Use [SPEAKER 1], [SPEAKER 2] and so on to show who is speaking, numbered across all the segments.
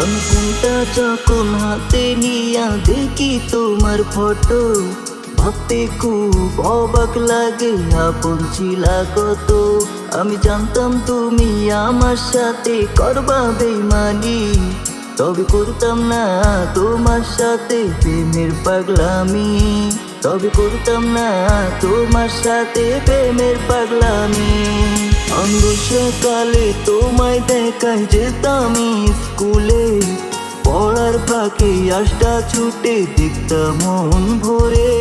[SPEAKER 1] আমি ফোনটা যখন হাতে নিয়া দেখি তোমার ফটো, ভাবতে খুব অবাক লাগে আপন ছিলা কত। আমি জানতাম তুমি আমার সাথে করবা বেইমানি, তবে করতাম না তোমার সাথে প্রেমের পাগলামি, তবে করতাম না তোমার সাথে প্রেমের পাগলামি। আমি বর্ষাকালে তোমায় দেখাই যেতাম স্কুলে, পড়ার ফাঁকে আশটা ছুটে দেখতাম মন ভরে।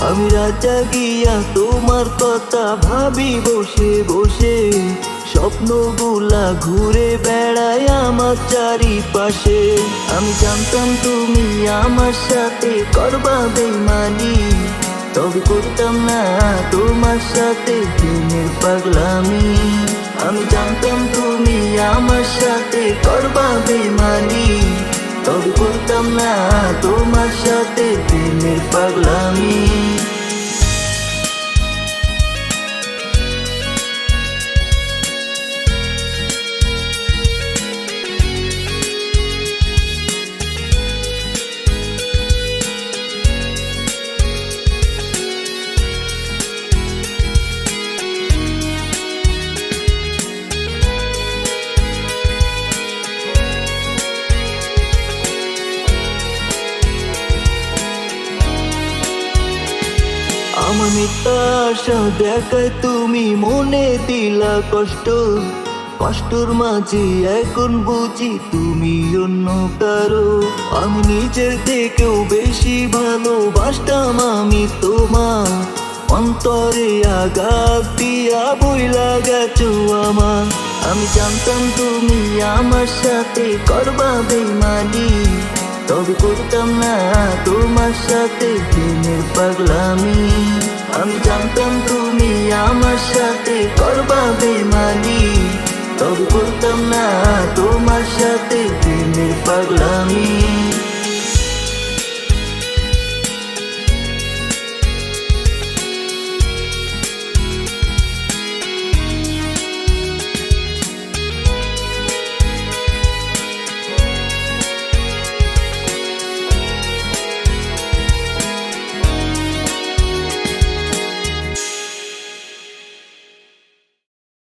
[SPEAKER 1] আমি রাজা গিয়া তোমার কথা ভাবি বসে বসে, স্বপ্নগুলা ঘুরে বেড়ায় আমার চারিপাশে। আমি জানতাম তুমি আমার সাথে করবা বেইমানি, তবে করতাম না তোমার সাথে প্রেমের পাগলামি। আমি জানতাম তুমি আমার সাথে করবা বেইমানি, তবে করতাম না তোমার সাথে প্রেমের পাগলামি। আমার মিথ্যা আশা দেখায় তুমি মনে দিলা কষ্ট, কষ্টর মাঝে এখন বুঝি তুমি অন্য কারো। আমি নিজের থেকেও বেশি ভালোবাসতাম আমি তোমার, অন্তরে আঘাত দিয়া বইলা গেছো আমার। আমি জানতাম তুমি আমার সাথে করবা বেইমানি, তবে করতাম না তোমার সাথে প্রেমের পাগলামি। আমি জানতাম তুমি আমার সাথে করবা বেইমানি, তবে করতাম না তোমার সাথে প্রেমের পাগলামি।